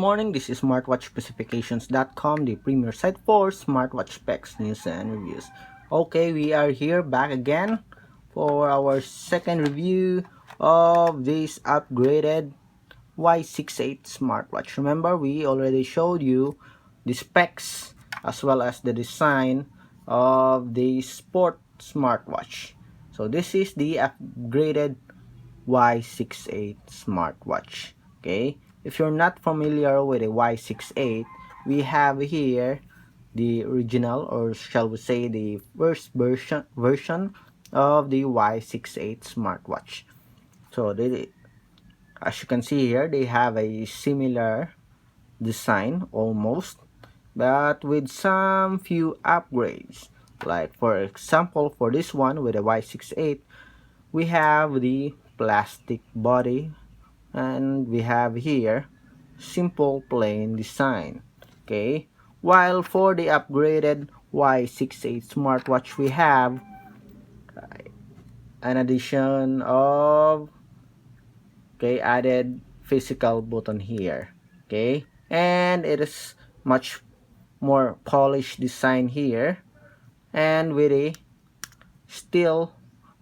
morning, this is smartwatchspecifications.com, the premier site for smartwatch specs, news, and reviews. Okay, we are here back again for our second review of this upgraded Y68 smartwatch. Remember, we already showed you the specs as well as the design of the sport smartwatch. So this is the upgraded Y68 smartwatch. Okay, if you're not familiar with a Y68, we have here the original, or shall we say the first version of the Y68 smartwatch. So as you can see here, they have a similar design almost, but with some few upgrades. Like for example, for this one with the Y68, we have the plastic body, and we have here simple plain design. Okay, while for the upgraded Y68 smartwatch, we have an addition of added physical button here. Okay, and it is much more polished design here, and with a steel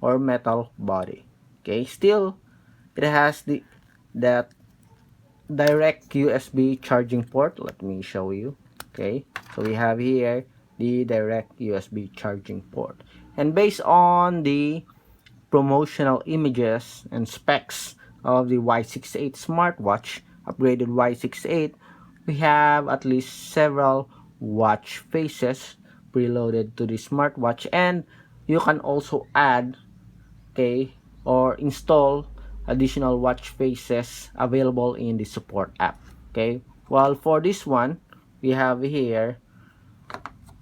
or metal body. Okay, still it has that direct USB charging port. Let me show you. Okay, so we have here the direct USB charging port, and based on the promotional images and specs of the Y68 smartwatch, upgraded Y68, we have at least several watch faces preloaded to the smartwatch, and you can also add, or install additional watch faces available in the support app. Okay, well, for this one we have here,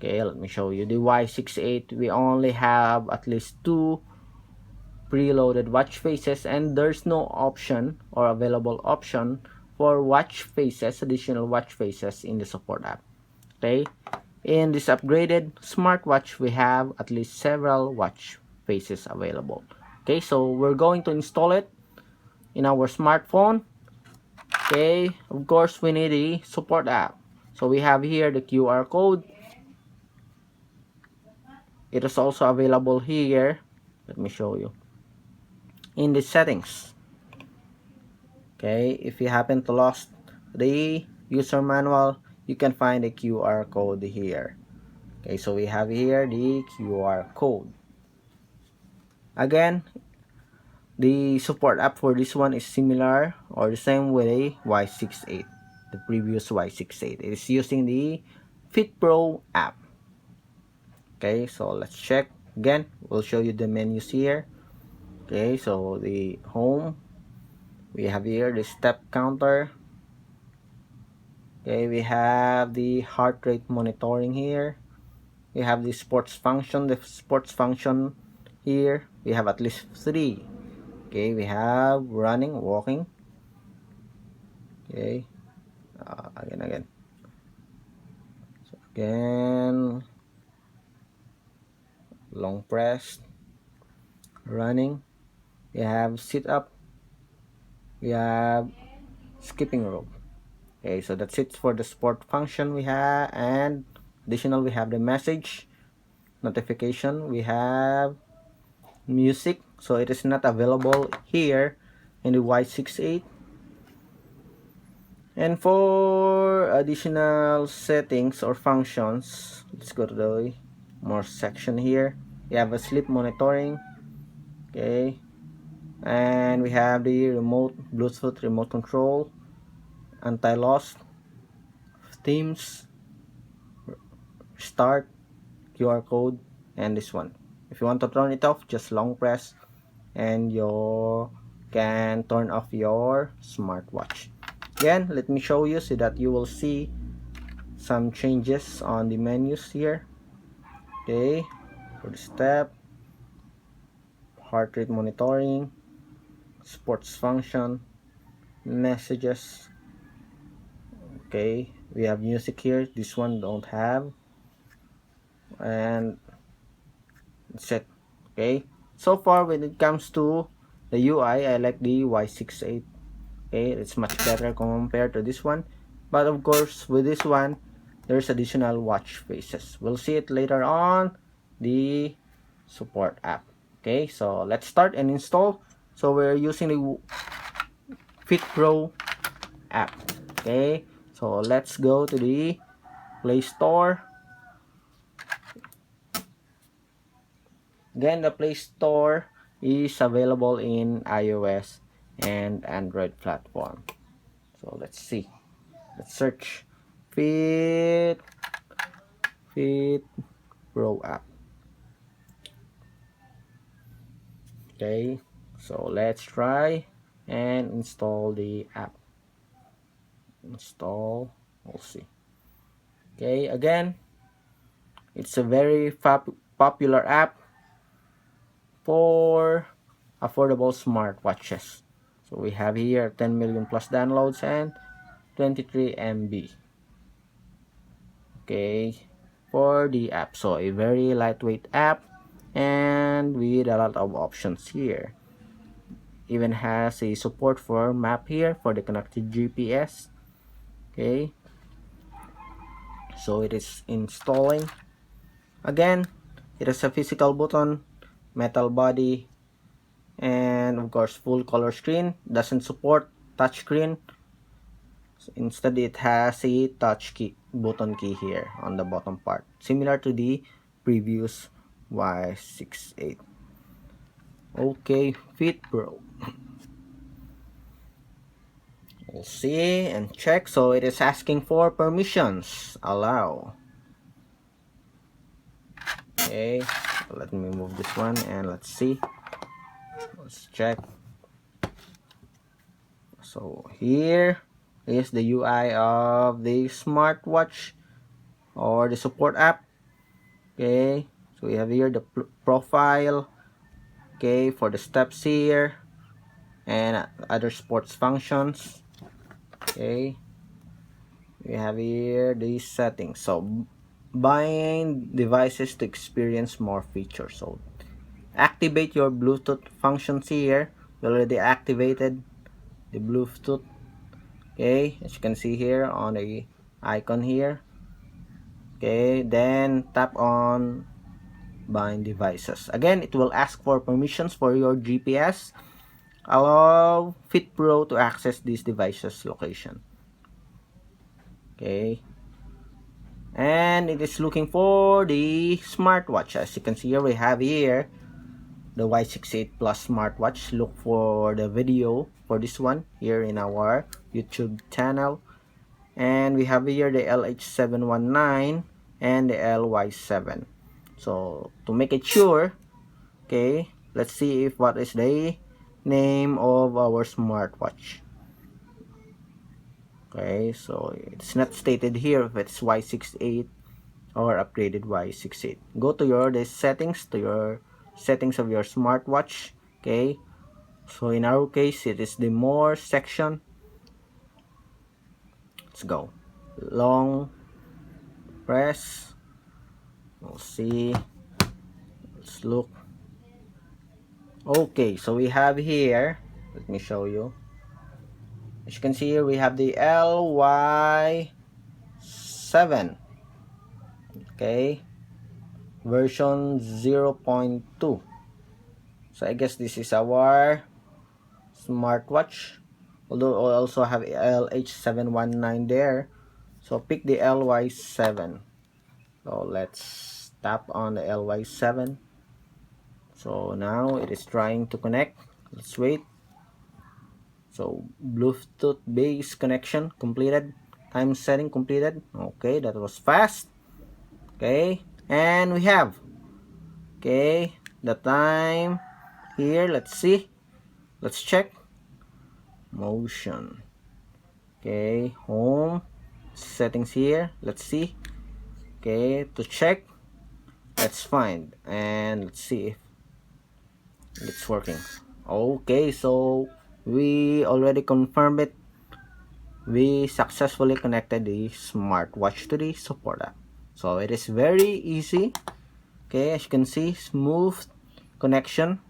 let me show you the Y68. We only have at least two preloaded watch faces, and there's no option or available option for watch faces, additional watch faces in the support app. Okay, in this upgraded smartwatch, we have at least several watch faces available. Okay, so we're going to install it in our smartphone. Okay, of course we need the support app. So we have here the QR code. It is also available here. Let me show you. In the settings. Okay, if you happen to lost the user manual, you can find the QR code here. Okay, so we have here the QR code. Again, the support app for this one is similar or the same with a Y68, the previous Y68. It is using the FitPro app. Okay, so let's check. Again, we'll show you the menus here. Okay, so the home, we have here the step counter. Okay, we have the heart rate monitoring here. We have the sports function. The sports function here, we have at least three. Okay, we have running, walking. Okay, again. So again, long press, running. We have sit up. We have skipping rope. Okay, so that's it for the sport function we have, and additional we have the message notification. We have music, so it is not available here in the Y68. And for additional settings or functions, let's go to the more section here. We have a sleep monitoring. Okay, and we have the Bluetooth remote control, anti-loss, themes, start, QR code, and this one. If you want to turn it off, just long press and you can turn off your smartwatch. Again, let me show you so that you will see some changes on the menus here. Okay, for the step, heart rate monitoring, sports function, messages. Okay, we have music here. This one don't have, and that's it. Okay, so far when it comes to the UI, I like the Y68. Okay, it's much better compared to this one. But of course, with this one, there's additional watch faces. We'll see it later on the support app. Okay, so let's start and install. So we're using the FitPro app. Okay, so let's go to the Play Store. Again, the Play Store is available in iOS and Android platform. So let's see. Let's search FitPro app. Okay, so let's try and install the app. Install. We'll see. Okay, again, it's a very popular app for affordable smartwatches. So we have here 10 million plus downloads and 23 MB. Okay, for the app. So a very lightweight app and with a lot of options here. Even has a support for map here for the connected GPS. Okay, so it is installing. Again, it has a physical button, metal body, and of course full color screen. Doesn't support touchscreen. So instead, it has a touch key button key here on the bottom part, similar to the previous Y68. Okay, FitPro. We'll see and check. So it is asking for permissions. Allow. Okay, let me move this one and let's see. Let's check. So here is the UI of the smartwatch or the support app. Okay, so we have here the profile. Okay, for the steps here and other sports functions. Okay, we have here these settings. So bind devices to experience more features. So activate your Bluetooth functions here. We already activated the Bluetooth. Okay, as you can see here on the icon here. Okay, then tap on bind devices. Again, it will ask for permissions for your GPS. Allow FitPro to access this device's location. Okay, and it is looking for the smartwatch. As you can see here, we have here the Y68 Plus smartwatch. Look for the video for this one here in our YouTube channel. And we have here the LH719 and the LY7. So to make it sure, okay, let's see if what is the name of our smartwatch. Okay, so it's not stated here if it's Y68 or upgraded Y68. Go to your settings, to your settings of your smartwatch. Okay, so in our case it is the more section. Let's go. Long press. We'll see. Let's look. Okay, so we have here, let me show you. As you can see here, we have the LY7. Okay, version 0.2. So I guess this is our smartwatch. Although I also have LH719 there. So pick the LY7. So let's tap on the LY7. So now it is trying to connect. Let's wait. So Bluetooth base connection completed. Time setting completed. Okay, that was fast. Okay, and we have, okay, the time here. Let's see. Let's check. Motion. Okay, home settings here. Let's see. Okay, to check, let's find and let's see if it's working. Okay, so we already confirmed it. We successfully connected the smartwatch to the support app. So it is very easy. Okay, as you can see, smooth connection.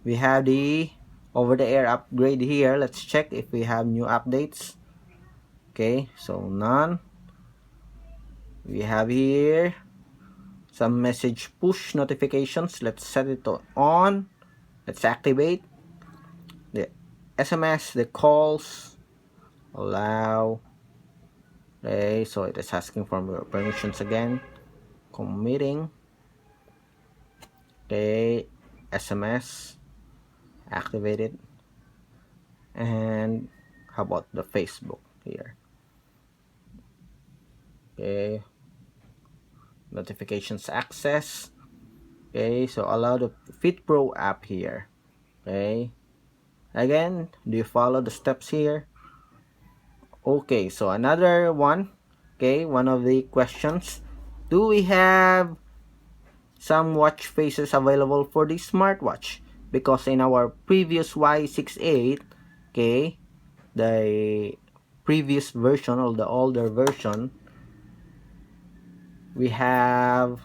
We have the over the air upgrade here. Let's check if we have new updates. Okay, so none. We have here some message push notifications. Let's set it to on. Let's activate the SMS, the calls, allow. Okay, so it is asking for your permissions again. Committing. Okay, SMS activated. And how about the Facebook here? Okay, notifications access. Okay, so allow the FitPro app here. Okay, again, do you follow the steps here? Okay, so another one. Okay, one of the questions. Do we have some watch faces available for the smartwatch? Because in our previous Y68, okay, the previous version or the older version, we have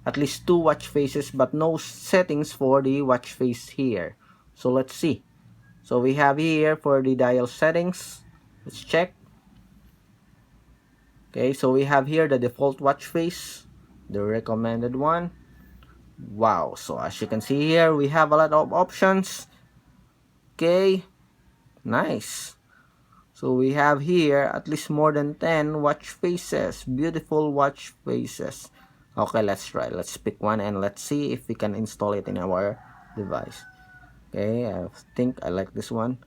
at least two watch faces but no settings for the watch face here. So let's see. So we have here for the dial settings. Let's check. Okay, so we have here the default watch face, the recommended one. Wow, so as you can see here, we have a lot of options. Okay, nice. So we have here at least more than 10 watch faces, beautiful watch faces. Okay, let's try. Let's pick one and let's see if we can install it in our device. Okay, I think I like this one.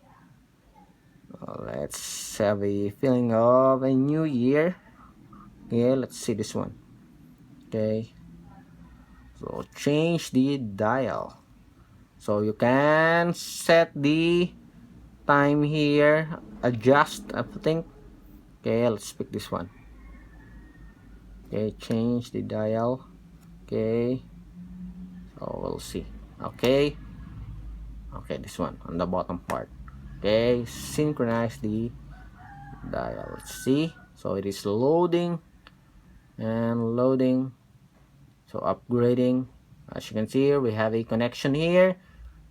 Let's have a feeling of a new year. Okay, let's see this one. Okay, so change the dial. So you can set the time here, adjust, I think. Okay, let's pick this one. Okay, change the dial. Okay, so we'll see. Okay, okay, this one on the bottom part. Okay, synchronize the dial. Let's see. So it is loading and loading. So upgrading. As you can see here, we have a connection here.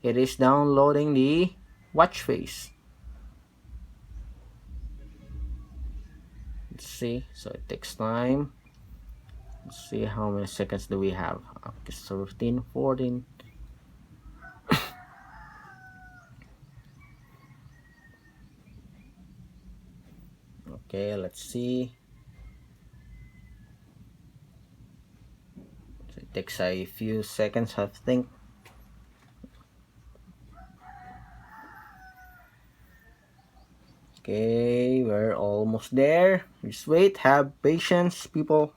It is downloading the watch face. Let's see. So it takes time. Let's see how many seconds do we have. Okay, so 15, 14. Okay, let's see. So it takes a few seconds, I think. Okay, we're almost there. Just wait, have patience, people.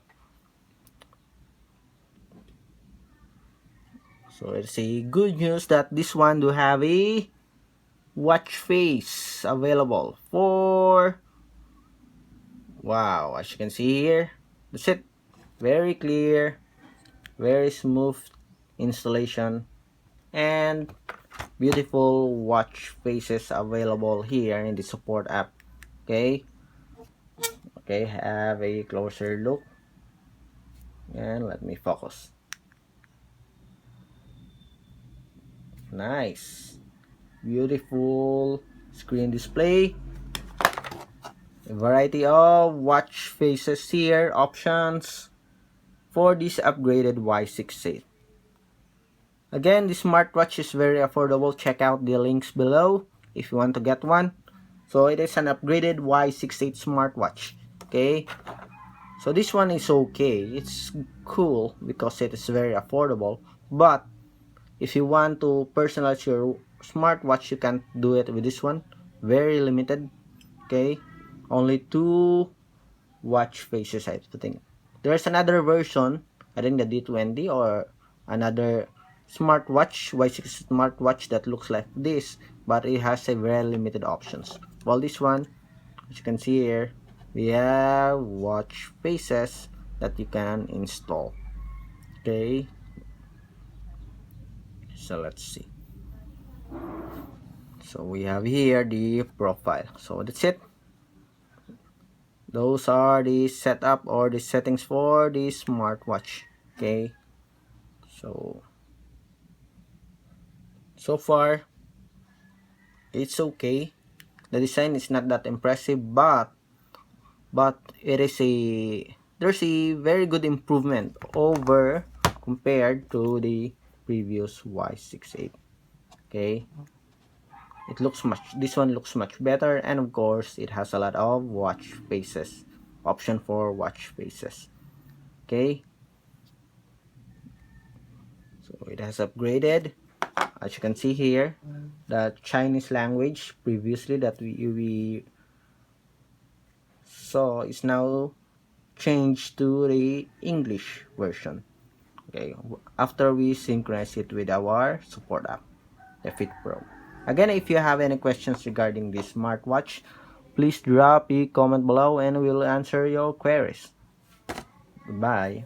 So it's a good news that this one do have a watch face available for, wow, as you can see here. That's it. Very clear, very smooth installation, and beautiful watch faces available here in the support app. Okay, okay, have a closer look and let me focus. Nice, beautiful screen display, a variety of watch faces here, options for this upgraded Y68. Again, this smartwatch is very affordable. Check out the links below if you want to get one. So it is an upgraded Y68 smartwatch. Okay, so this one is okay. It's cool because it is very affordable. But if you want to personalize your smartwatch, you can't do it with this one. Very limited. Okay, only two watch faces, I think. There's another version, I think the D20 or another smartwatch, Y6 smartwatch that looks like this, but it has a very limited options. While this one, as you can see here, we have watch faces that you can install. Okay, so let's see. So we have here the profile. So that's it. Those are the setup or the settings for the smartwatch. Okay, so far it's okay. The design is not that impressive, but but it is a there's a very good improvement over compared to the previous Y68. Okay, this one looks much better, and of course it has a lot of watch faces, option for watch faces. Okay, so it has upgraded, as you can see here, the Chinese language previously that we saw is now changed to the English version. Okay, after we synchronize it with our support app, the FitPro. Again, if you have any questions regarding this smartwatch, please drop a comment below and we'll answer your queries. Goodbye.